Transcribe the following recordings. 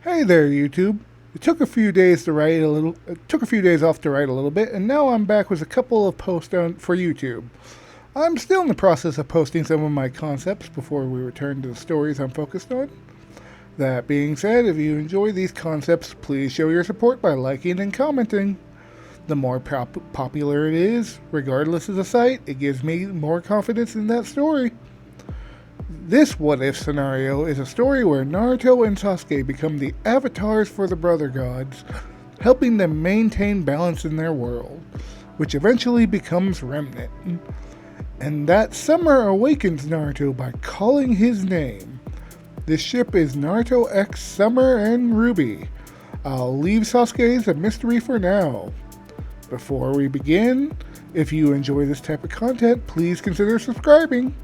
Hey there, YouTube. It took a few days to write a little. It took a few days off to write a little bit, and now I'm back with a couple of posts for YouTube. I'm still in the process of posting some of my concepts before we return to the stories I'm focused on. That being said, if you enjoy these concepts, please show your support by liking and commenting. The more popular it is, regardless of the site, it gives me more confidence in that story. This what-if scenario is a story where Naruto and Sasuke become the avatars for the Brother Gods, helping them maintain balance in their world, which eventually becomes Remnant. And that Summer awakens Naruto by calling his name. This ship is Naruto X Summer and RWBY. I'll leave Sasuke as a mystery for now. Before we begin, if you enjoy this type of content, please consider subscribing.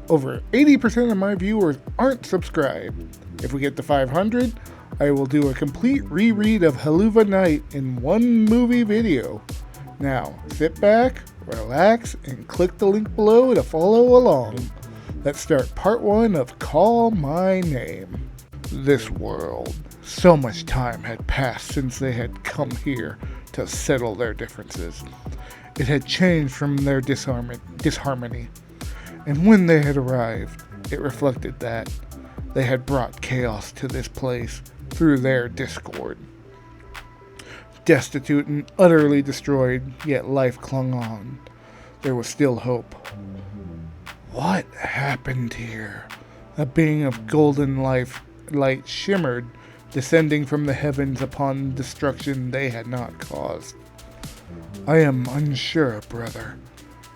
Over 80% of my viewers aren't subscribed. If we get to 500, I will do a complete reread of Haluva Night in one movie video. Now, sit back, relax, and click the link below to follow along. Let's start part 1 of Call My Name. This world. So much time had passed since they had come here to settle their differences. It had changed from their disharmony. And when they had arrived, it reflected that they had brought chaos to this place through their discord. Destitute and utterly destroyed, yet life clung on. There was still hope. What happened here? A being of golden light shimmered, descending from the heavens upon destruction they had not caused. I am unsure, brother.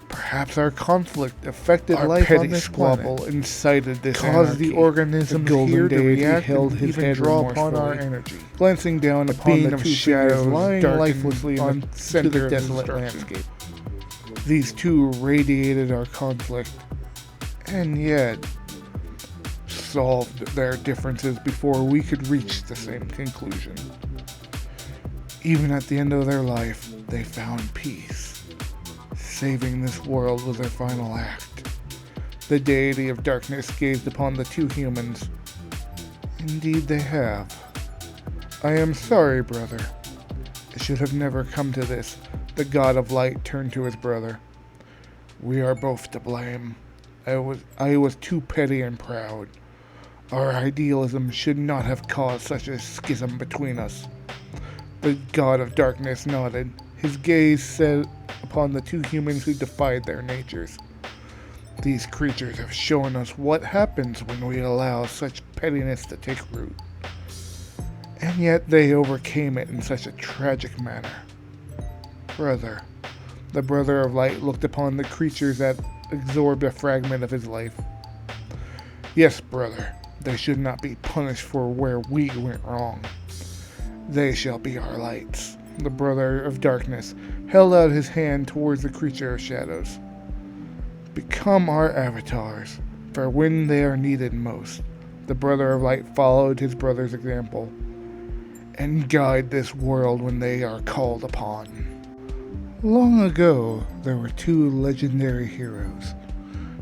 Perhaps our conflict affected our life on this squabble planet, incited this caused anarchy. The organisms here to react held his head draw upon our energy. Glancing down upon the two shadows lying lifelessly on the center desolate landscape. These two radiated our conflict, and yet solved their differences before we could reach the same conclusion. Even at the end of their life, they found peace. Saving this world was their final act. The deity of darkness gazed upon the two humans. Indeed they have. I am sorry, brother. It should have never come to this. The god of light turned to his brother. We are both to blame. I was too petty and proud. Our idealism should not have caused such a schism between us. The god of darkness nodded. His gaze set upon the two humans who defied their natures. These creatures have shown us what happens when we allow such pettiness to take root. And yet they overcame it in such a tragic manner. Brother. The brother of light looked upon the creatures that absorbed a fragment of his life. Yes, brother. They should not be punished for where we went wrong. They shall be our lights. The brother of darkness held out his hand towards the creature of shadows. Become our avatars, for when they are needed most. The brother of light followed his brother's example, and guide this world when they are called upon. Long ago, there were two legendary heroes.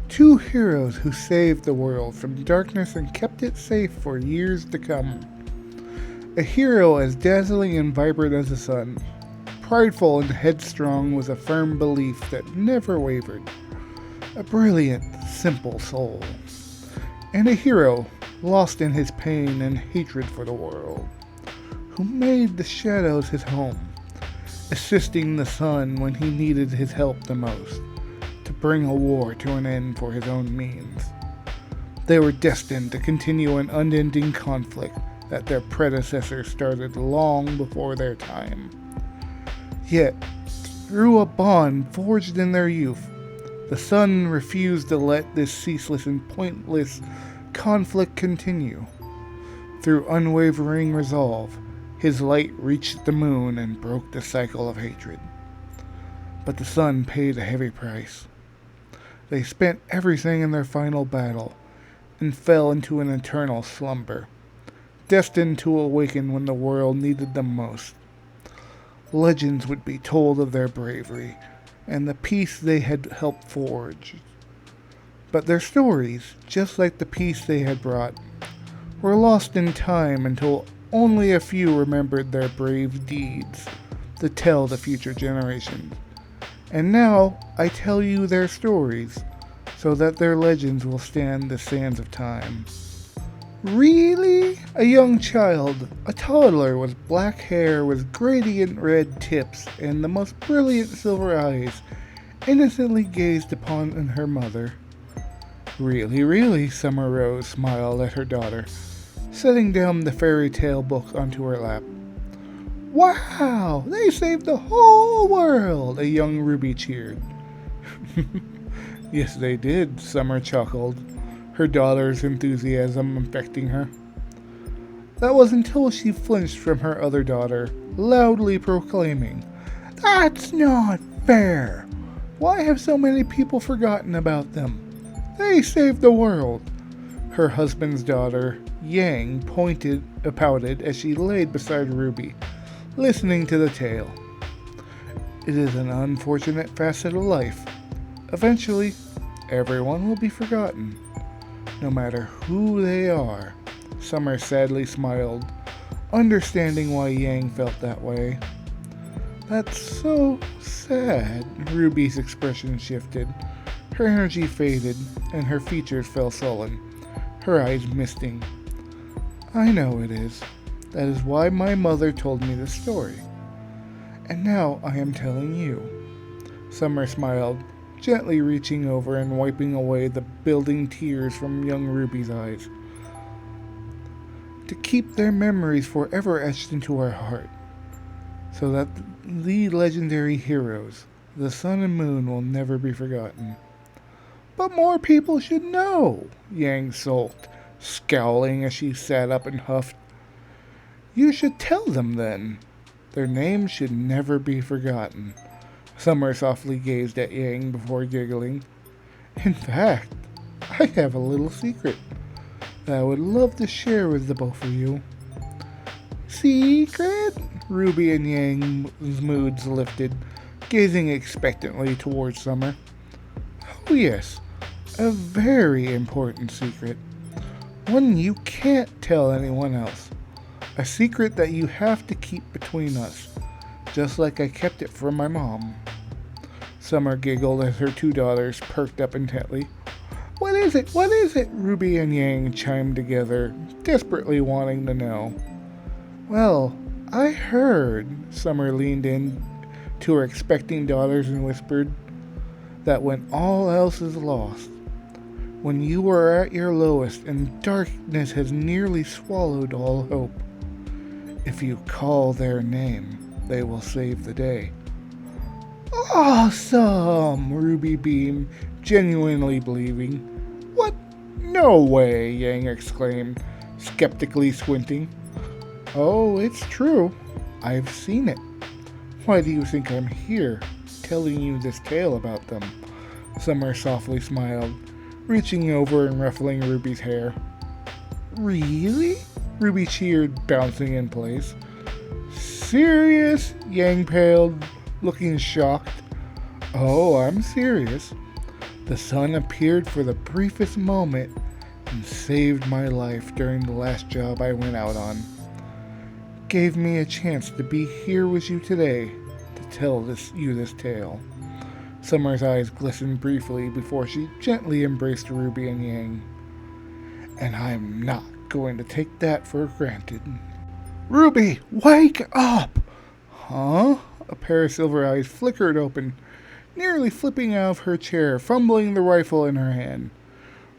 Two heroes who saved the world from darkness and kept it safe for years to come. A hero as dazzling and vibrant as the sun, prideful and headstrong with a firm belief that never wavered. A brilliant, simple soul. And a hero lost in his pain and hatred for the world, who made the shadows his home, assisting the sun when he needed his help the most, to bring a war to an end for his own means. They were destined to continue an unending conflict that their predecessors started long before their time. Yet, through a bond forged in their youth, the sun refused to let this ceaseless and pointless conflict continue. Through unwavering resolve, his light reached the moon and broke the cycle of hatred. But the sun paid a heavy price. They spent everything in their final battle and fell into an eternal slumber, destined to awaken when the world needed them most. Legends would be told of their bravery and the peace they had helped forge. But their stories, just like the peace they had brought, were lost in time until only a few remembered their brave deeds to tell the future generations. And now I tell you their stories, so that their legends will stand the sands of time. Really? A young child, a toddler with black hair with gradient red tips and the most brilliant silver eyes, innocently gazed upon her mother. Really, really, Summer Rose smiled at her daughter, setting down the fairy tale book onto her lap. Wow, they saved the whole world, a young Ruby cheered. Yes, they did, Summer chuckled, her daughter's enthusiasm affecting her. That was until she flinched from her other daughter, loudly proclaiming, "That's not fair! Why have so many people forgotten about them? They saved the world!" Her husband's daughter, Yang, pouted as she laid beside Ruby, listening to the tale. It is an unfortunate facet of life. Eventually, everyone will be forgotten, no matter who they are. Summer sadly smiled, understanding why Yang felt that way. That's so sad. Ruby's expression shifted. Her energy faded, and her features fell sullen, her eyes misting. I know it is. That is why my mother told me the story. And now I am telling you. Summer smiled, gently reaching over and wiping away the building tears from young Ruby's eyes. To keep their memories forever etched into our heart, so that the legendary heroes, the sun and moon, will never be forgotten. But more people should know, Yang sulked, scowling as she sat up and huffed. You should tell them then. Their names should never be forgotten. Summer softly gazed at Yang before giggling. In fact, I have a little secret that I would love to share with the both of you. Secret? Ruby and Yang's moods lifted, gazing expectantly towards Summer. Oh yes, a very important secret. One you can't tell anyone else. A secret that you have to keep between us, just like I kept it from my mom. Summer giggled as her two daughters perked up intently. What is it? What is it? Ruby and Yang chimed together, desperately wanting to know. Well, I heard, Summer leaned in to her expecting daughters and whispered, that when all else is lost, when you are at your lowest and darkness has nearly swallowed all hope, if you call their name, they will save the day. Awesome! Ruby beamed, genuinely believing. What? No way! Yang exclaimed, skeptically squinting. Oh, it's true. I've seen it. Why do you think I'm here, telling you this tale about them? Summer softly smiled, reaching over and ruffling Ruby's hair. Really? Ruby cheered, bouncing in place. Serious? Yang paled, looking shocked. Oh, I'm serious. The sun appeared for the briefest moment and saved my life during the last job I went out on. Gave me a chance to be here with you today to tell you this tale. Summer's eyes glistened briefly before she gently embraced Ruby and Yang. And I'm not going to take that for granted. Ruby, wake up! Huh? A pair of silver eyes flickered open, nearly flipping out of her chair, fumbling the rifle in her hand.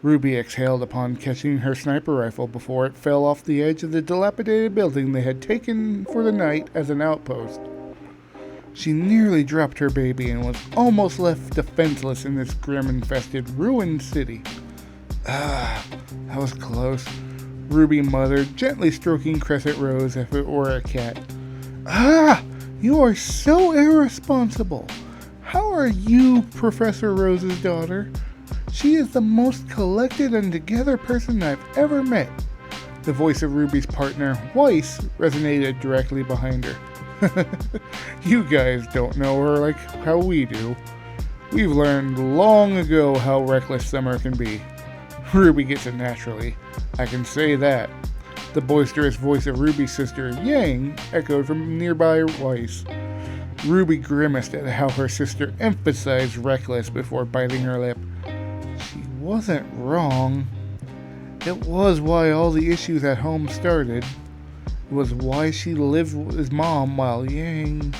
Ruby exhaled upon catching her sniper rifle before it fell off the edge of the dilapidated building they had taken for the night as an outpost. She nearly dropped her baby and was almost left defenseless in this grim-infested, ruined city. Ah, that was close, Ruby muttered, gently stroking Crescent Rose as if it were a cat. Ah, you are so irresponsible. How are you, Professor Rose's daughter? She is the most collected and together person I've ever met. The voice of Ruby's partner, Weiss, resonated directly behind her. You guys don't know her like how we do. We've learned long ago how reckless Summer can be. Ruby gets it naturally, I can say that. The boisterous voice of Ruby's sister, Yang, echoed from nearby Weiss. Ruby grimaced at how her sister emphasized reckless before biting her lip. She wasn't wrong. It was why all the issues at home started. It was why she lived with his mom while Yang...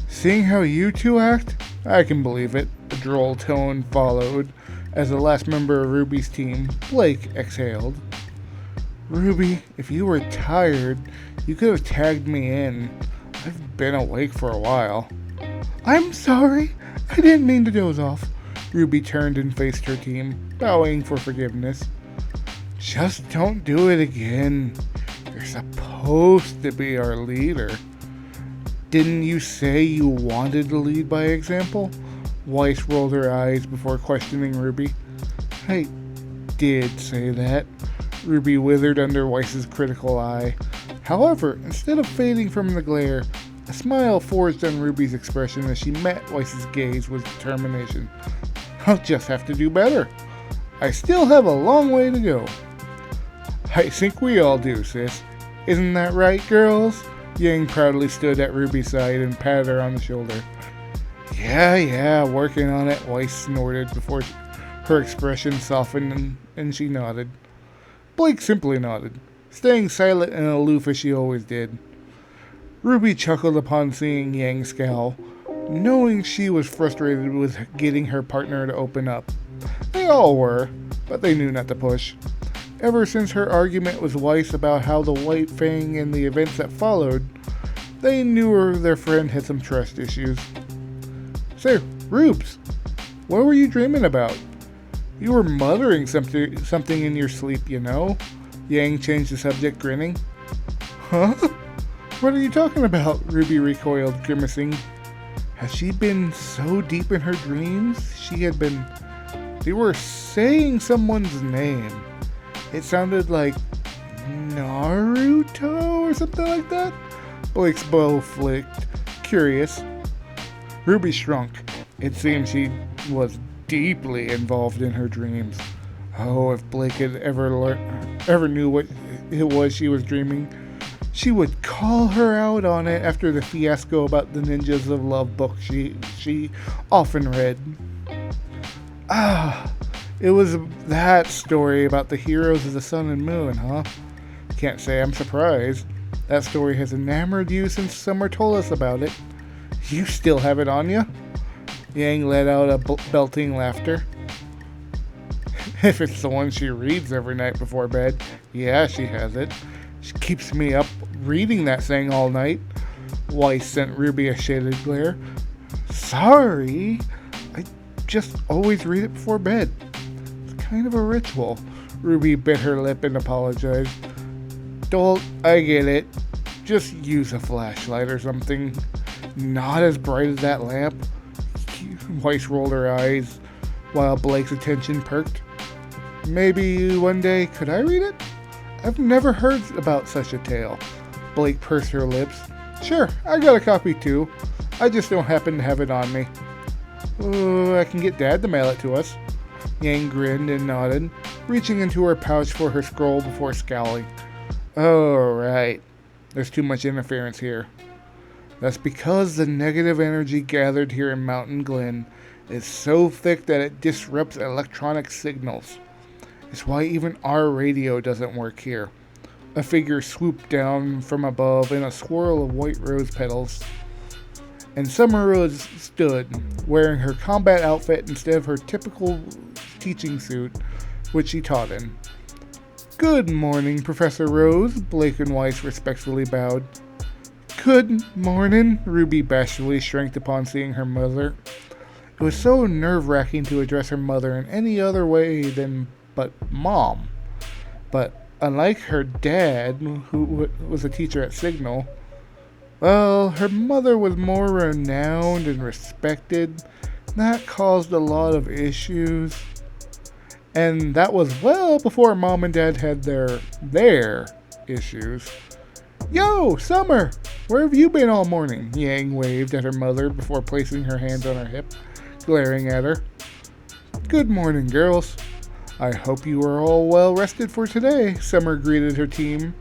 Seeing how you two act, I can believe it. A droll tone followed as the last member of Ruby's team, Blake, exhaled. Ruby, if you were tired, you could have tagged me in. I've been awake for a while. I'm sorry. I didn't mean to doze off. Ruby turned and faced her team, bowing for forgiveness. Just don't do it again. You're supposed to be our leader. Didn't you say you wanted to lead by example? Weiss rolled her eyes before questioning Ruby. I did say that. Ruby withered under Weiss's critical eye. However, instead of fading from the glare, a smile forged on Ruby's expression as she met Weiss's gaze with determination. I'll just have to do better. I still have a long way to go. I think we all do, sis. Isn't that right, girls? Yang proudly stood at Ruby's side and patted her on the shoulder. Yeah, working on it, Weiss snorted before her expression softened and she nodded. Blake simply nodded, staying silent and aloof as she always did. Ruby chuckled upon seeing Yang scowl, knowing she was frustrated with getting her partner to open up. They all were, but they knew not to push. Ever since her argument with Weiss about how the White Fang and the events that followed, they knew their friend had some trust issues. Say, Rubes, what were you dreaming about? You were muttering something in your sleep, you know? Yang changed the subject, grinning. Huh? What are you talking about? Ruby recoiled, grimacing. Has she been so deep in her dreams? They were saying someone's name. It sounded like Naruto or something like that? Blake's bow flicked, curious. Ruby shrunk. It seemed she was deeply involved in her dreams. Oh, if Blake had ever knew what it was she was dreaming, she would call her out on it after the fiasco about the Ninjas of Love book she often read. It was that story about the heroes of the sun and moon, huh? Can't say I'm surprised. That story has enamored you since Summer told us about it. You still have it on you? Yang let out a belting laughter. If it's the one she reads every night before bed, yeah, she has it. She keeps me up reading that thing all night. Weiss sent Ruby a shaded glare. Sorry, I just always read it before bed. It's kind of a ritual. Ruby bit her lip and apologized. Dolt, I get it. Just use a flashlight or something. Not as bright as that lamp. Weiss rolled her eyes while Blake's attention perked. Maybe one day could I read it? I've never heard about such a tale. Blake pursed her lips. Sure, I got a copy too. I just don't happen to have it on me. Oh, I can get Dad to mail it to us. Yang grinned and nodded, reaching into her pouch for her scroll before scowling. Oh, right. There's too much interference here. That's because the negative energy gathered here in Mountain Glen is so thick that it disrupts electronic signals. It's why even our radio doesn't work here. A figure swooped down from above in a swirl of white rose petals. And Summer Rose stood, wearing her combat outfit instead of her typical teaching suit, which she taught in. Good morning, Professor Rose, Blake and Weiss respectfully bowed. Good morning, Ruby bashfully shrank upon seeing her mother. It was so nerve-wracking to address her mother in any other way than but Mom. But unlike her dad, who was a teacher at Signal, well, her mother was more renowned and respected. That caused a lot of issues. And that was well before Mom and Dad had their issues. Yo, Summer! Where have you been all morning? Yang waved at her mother before placing her hands on her hip, glaring at her. Good morning, girls. I hope you are all well rested for today, Summer greeted her team,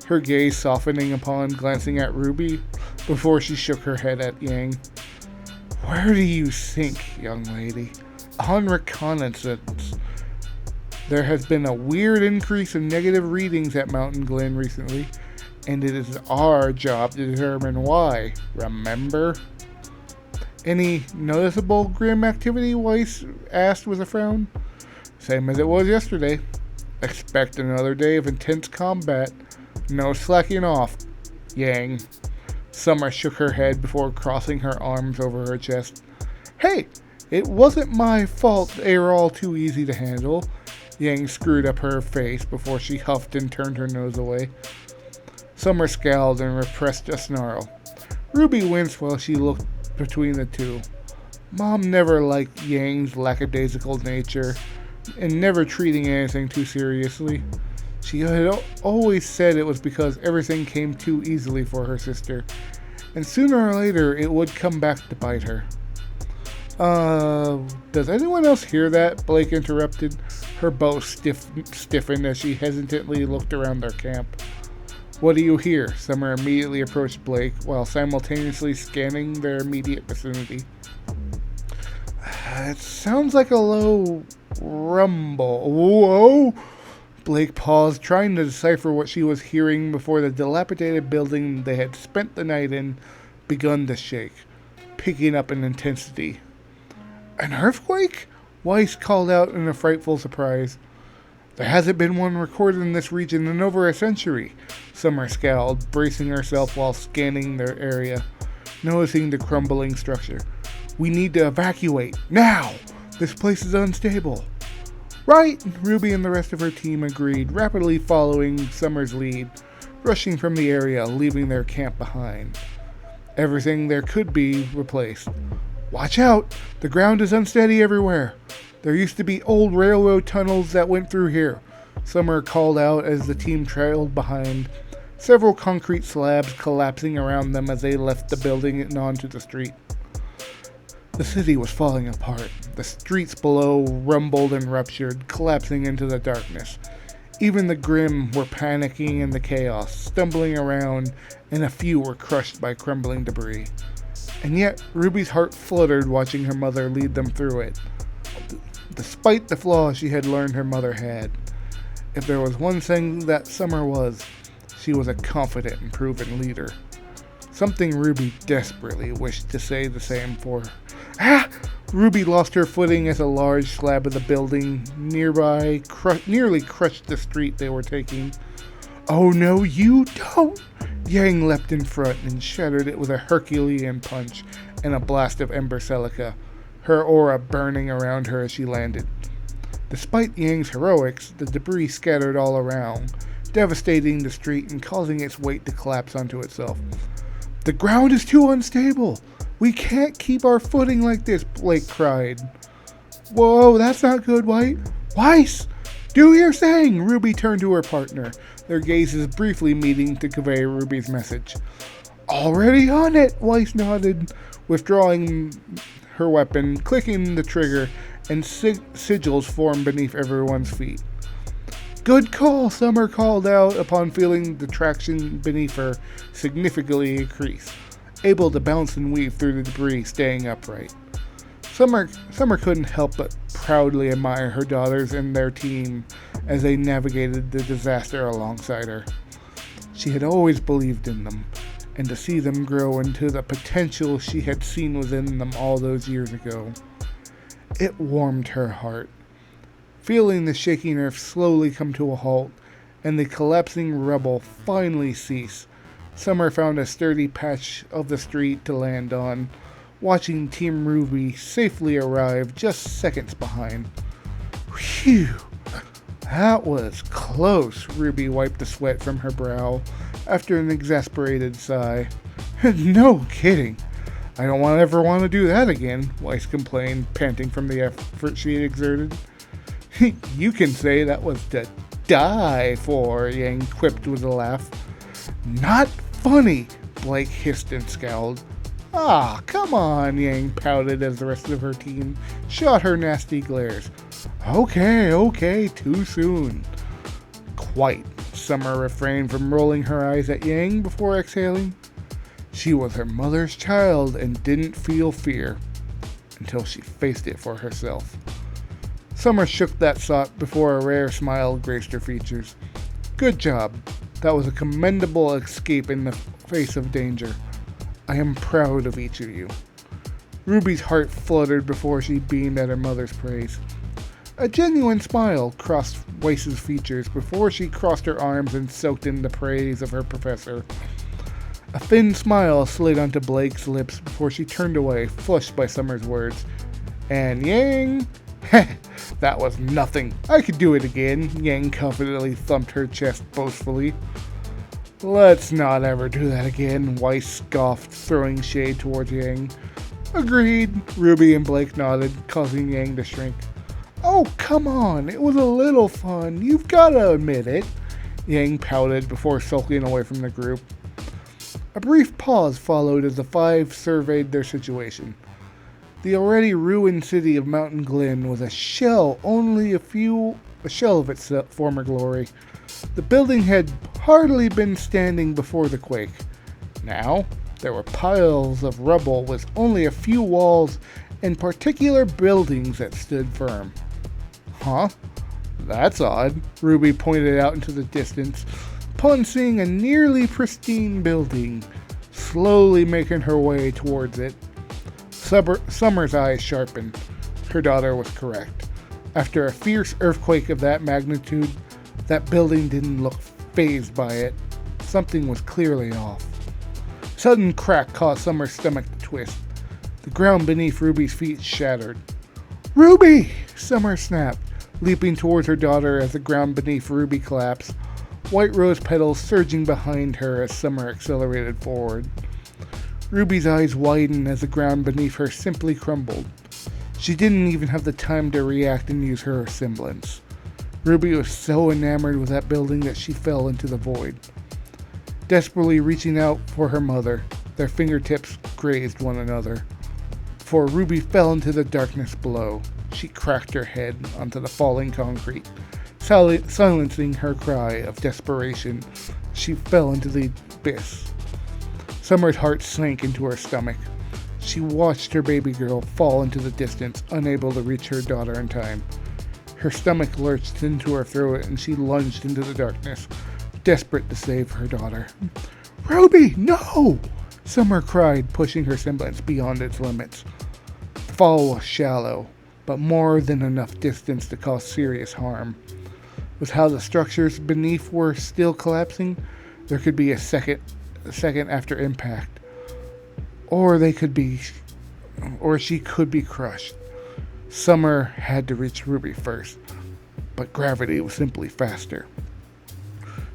her gaze softening upon glancing at RWBY before she shook her head at Yang. Where do you think, young lady? On reconnaissance. There has been a weird increase in negative readings at Mountain Glen recently, and it is our job to determine why. Remember? Any noticeable grim activity? Weiss asked with a frown. Same as it was yesterday. Expect another day of intense combat. No slacking off, Yang. Summer shook her head before crossing her arms over her chest. Hey, it wasn't my fault they were all too easy to handle. Yang screwed up her face before she huffed and turned her nose away. Summer scowled and repressed a snarl. RWBY winced while she looked between the two. Mom never liked Yang's lackadaisical nature and never treating anything too seriously. She had always said it was because everything came too easily for her sister, and sooner or later it would come back to bite her. Does anyone else hear that? Blake interrupted. Her bow stiffened as she hesitantly looked around their camp. What do you hear? Summer immediately approached Blake while simultaneously scanning their immediate vicinity. It sounds like a low rumble. Whoa! Blake paused, trying to decipher what she was hearing before the dilapidated building they had spent the night in begun to shake, picking up in intensity. An earthquake? Weiss called out in a frightful surprise. There hasn't been one recorded in this region in over a century. Summer scowled, bracing herself while scanning their area, noticing the crumbling structure. We need to evacuate, now! This place is unstable. Right, RWBY and the rest of her team agreed, rapidly following Summer's lead, rushing from the area, leaving their camp behind. Everything there could be replaced. Watch out! The ground is unsteady everywhere. There used to be old railroad tunnels that went through here, Summer called out as the team trailed behind, several concrete slabs collapsing around them as they left the building and onto the street. The city was falling apart. The streets below rumbled and ruptured, collapsing into the darkness. Even the grim were panicking in the chaos, stumbling around, and a few were crushed by crumbling debris. And yet, RWBY's heart fluttered watching her mother lead them through it. Despite the flaws she had learned her mother had. If there was one thing that Summer was, she was a confident and proven leader. Something RWBY desperately wished to say the same for her. RWBY lost her footing as a large slab of the building nearby nearly crushed the street they were taking. Oh no, you don't! Yang leapt in front and shattered it with a Herculean punch and a blast of ember silica, her aura burning around her as she landed. Despite Yang's heroics, the debris scattered all around, devastating the street and causing its weight to collapse onto itself. The ground is too unstable! We can't keep our footing like this, Blake cried. Whoa, that's not good, Weiss! Do your thing! RWBY turned to her partner, their gazes briefly meeting to convey RWBY's message. Already on it, Weiss nodded, withdrawing her weapon, clicking the trigger, and sigils formed beneath everyone's feet. Good call, Summer called out upon feeling the traction beneath her significantly increase, able to bounce and weave through the debris, staying upright. Summer couldn't help but proudly admire her daughters and their team as they navigated the disaster alongside her. She had always believed in them, and to see them grow into the potential she had seen within them all those years ago, it warmed her heart. Feeling the shaking earth slowly come to a halt, and the collapsing rubble finally cease, Summer found a sturdy patch of the street to land on, watching Team RWBY safely arrive just seconds behind. Phew! That was close, RWBY wiped the sweat from her brow after an exasperated sigh. No kidding. I don't ever want to do that again, Weiss complained, panting from the effort she had exerted. You can say that was to die for, Yang quipped with a laugh. Not funny, Blake hissed and scowled. Ah, come on, Yang pouted as the rest of her team shot her nasty glares. Okay, too soon. Quite. Summer refrained from rolling her eyes at Yang before exhaling. She was her mother's child and didn't feel fear until she faced it for herself. Summer shook that thought before a rare smile graced her features. Good job. That was a commendable escape in the face of danger. I am proud of each of you. Ruby's heart fluttered before she beamed at her mother's praise. A genuine smile crossed Weiss's features before she crossed her arms and soaked in the praise of her professor. A thin smile slid onto Blake's lips before she turned away, flushed by Summer's words. And Yang? Heh, that was nothing. I could do it again. Yang confidently thumped her chest boastfully. Let's not ever do that again, Weiss scoffed, throwing shade towards Yang. Agreed, Ruby and Blake nodded, causing Yang to shrink. Oh, come on, it was a little fun. You've got to admit it. Yang pouted before sulking away from the group. A brief pause followed as the five surveyed their situation. The already ruined city of Mountain Glen was a shell of its former glory. The building had hardly been standing before the quake. Now, there were piles of rubble with only a few walls and particular buildings that stood firm. Huh? That's odd, Ruby pointed out into the distance, upon seeing a nearly pristine building, slowly making her way towards it. Summer's eyes sharpened. Her daughter was correct. After a fierce earthquake of that magnitude, that building didn't look fazed by it. Something was clearly off. Sudden crack caused Summer's stomach to twist. The ground beneath Ruby's feet shattered. Ruby! Summer snapped, leaping towards her daughter as the ground beneath Ruby collapsed, white rose petals surging behind her as Summer accelerated forward. Ruby's eyes widened as the ground beneath her simply crumbled. She didn't even have the time to react and use her semblance. Ruby was so enamored with that building that she fell into the void. Desperately reaching out for her mother, their fingertips grazed one another. Before Ruby fell into the darkness below, she cracked her head onto the falling concrete, silencing her cry of desperation. She fell into the abyss. Summer's heart sank into her stomach. She watched her baby girl fall into the distance, unable to reach her daughter in time. Her stomach lurched into her throat and she lunged into the darkness, desperate to save her daughter. Ruby, no! Summer cried, pushing her semblance beyond its limits. The fall was shallow, but more than enough distance to cause serious harm. With how the structures beneath were still collapsing, there could be a second after impact, or she could be crushed. Summer had to reach Ruby first, but gravity was simply faster.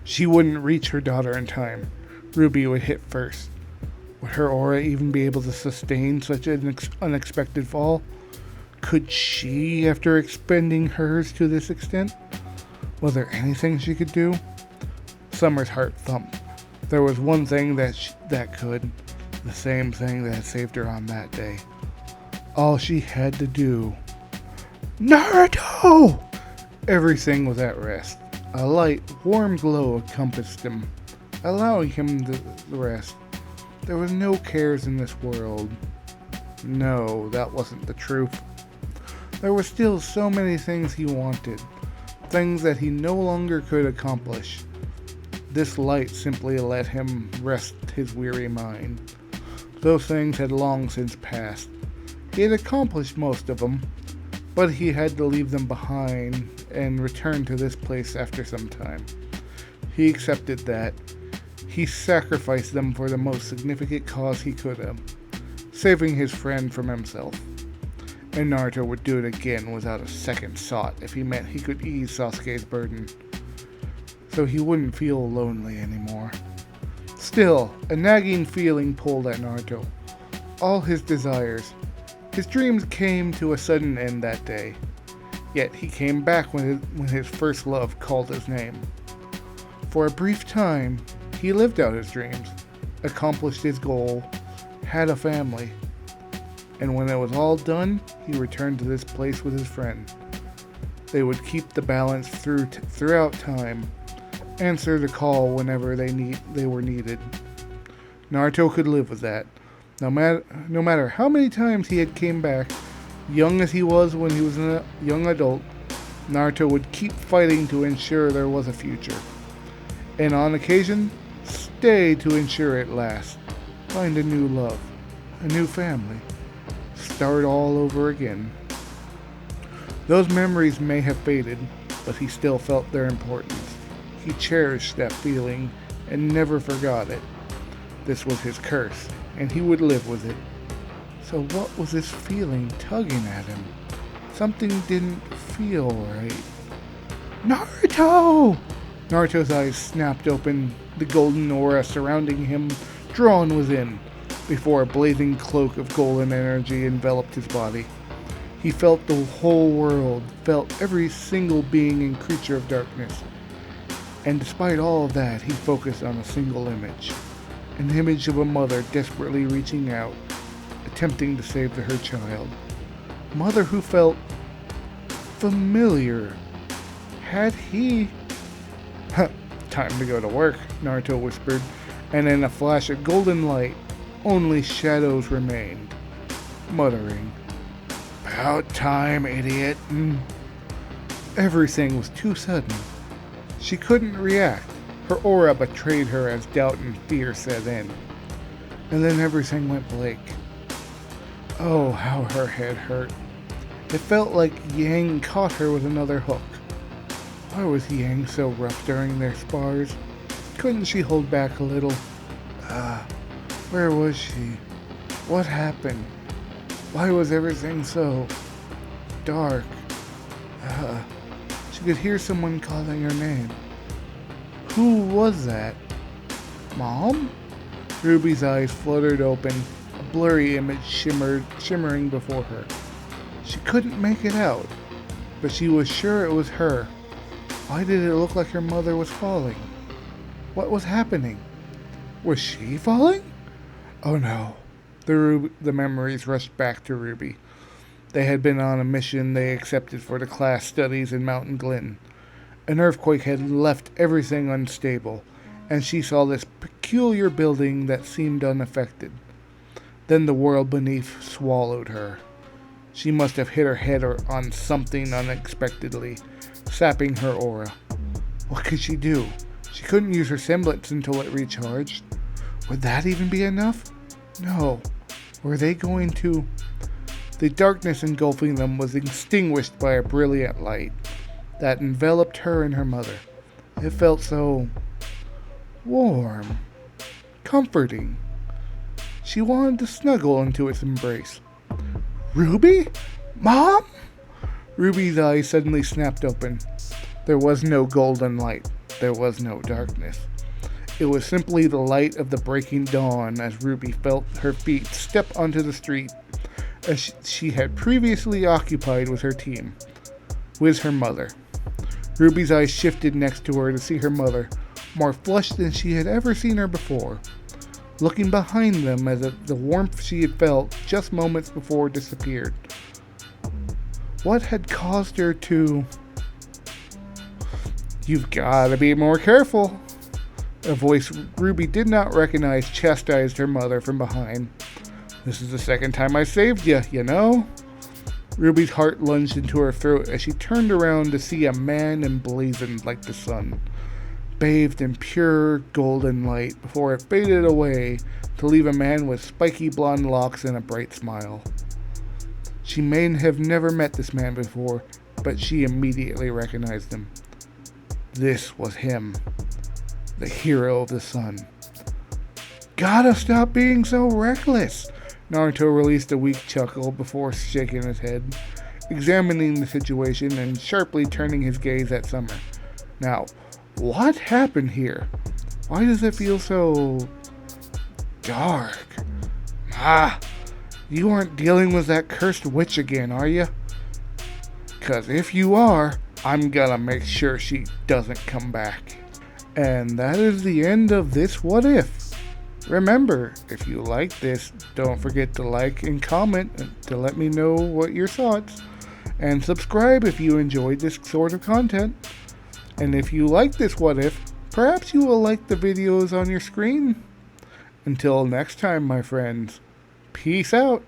She wouldn't reach her daughter in time. Ruby would hit first. Would her aura even be able to sustain such an unexpected fall? Could she, after expending hers to this extent? Was there anything she could do? Summer's heart thumped. There was one thing that could, the same thing that had saved her on that day. All she had to do. Naruto! Everything was at rest. A light, warm glow encompassed him, allowing him to rest. There was no cares in this world. No, that wasn't the truth. There were still so many things he wanted, things that he no longer could accomplish. This light simply let him rest his weary mind. Those things had long since passed. He had accomplished most of them, but he had to leave them behind and return to this place after some time. He accepted that. He sacrificed them for the most significant cause he could have, saving his friend from himself. And Naruto would do it again without a second thought if he meant he could ease Sasuke's burden, so he wouldn't feel lonely anymore. Still, a nagging feeling pulled at Naruto. All his desires, his dreams came to a sudden end that day. Yet he came back when his first love called his name. For a brief time, he lived out his dreams, accomplished his goal, had a family. And when it was all done, he returned to this place with his friend. They would keep the balance throughout time, answer the call whenever they were needed. Naruto could live with that. No matter how many times he had came back, young as he was when he was a young adult, Naruto would keep fighting to ensure there was a future. And on occasion, stay to ensure it lasts. Find a new love, a new family. Start all over again. Those memories may have faded, but he still felt their importance. He cherished that feeling and never forgot it. This was his curse, and he would live with it. So what was this feeling tugging at him? Something didn't feel right. Naruto! Naruto's eyes snapped open, the golden aura surrounding him drawn within, before a blazing cloak of golden energy enveloped his body. He felt the whole world, felt every single being and creature of darkness. And despite all of that, he focused on a single image. An image of a mother desperately reaching out, attempting to save her child. A mother who felt familiar. Had he... Time to go to work, Naruto whispered, and in a flash of golden light, only shadows remained, muttering, "About time, idiot." Everything was too sudden. She couldn't react. Her aura betrayed her as doubt and fear set in. And then everything went blank. Oh, how her head hurt. It felt like Yang caught her with another hook. Why was Yang so rough during their spars? Couldn't she hold back a little? Where was she? What happened? Why was everything so dark? She could hear someone calling her name. Who was that? Mom? Ruby's eyes fluttered open, a blurry image shimmering before her. She couldn't make it out, but she was sure it was her. Why did it look like her mother was falling? What was happening? Was she falling? Oh no. The memories rushed back to Ruby. They had been on a mission they accepted for the class studies in Mountain Glen. An earthquake had left everything unstable, and she saw this peculiar building that seemed unaffected. Then the world beneath swallowed her. She must have hit her head on something unexpectedly, sapping her aura. What could she do? She couldn't use her semblance until it recharged. Would that even be enough? No. Were they going to... The darkness engulfing them was extinguished by a brilliant light that enveloped her and her mother. It felt so... warm. Comforting. She wanted to snuggle into its embrace. Ruby? Mom? Ruby's eyes suddenly snapped open. There was no golden light. There was no darkness. It was simply the light of the breaking dawn as Ruby felt her feet step onto the street as she had previously occupied with her mother. Ruby's eyes shifted next to her to see her mother, more flushed than she had ever seen her before. Looking behind them as the warmth she had felt just moments before disappeared. What had caused her to... You've got to be more careful. A voice Ruby did not recognize chastised her mother from behind. This is the second time I saved you, you know? Ruby's heart lunged into her throat as she turned around to see a man emblazoned like the sun, bathed in pure golden light before it faded away to leave a man with spiky blonde locks and a bright smile. She may have never met this man before, but she immediately recognized him. This was him, the hero of the sun. Gotta stop being so reckless! Naruto released a weak chuckle before shaking his head, examining the situation and sharply turning his gaze at Summer. Now, what happened here? Why does it feel so... dark? You aren't dealing with that cursed witch again, are you? 'Cause if you are, I'm gonna make sure she doesn't come back. And that is the end of this What If. Remember, if you like this, don't forget to like and comment to let me know what your thoughts. And subscribe if you enjoyed this sort of content. And if you like this what if, perhaps you will like the videos on your screen. Until next time, my friends, peace out.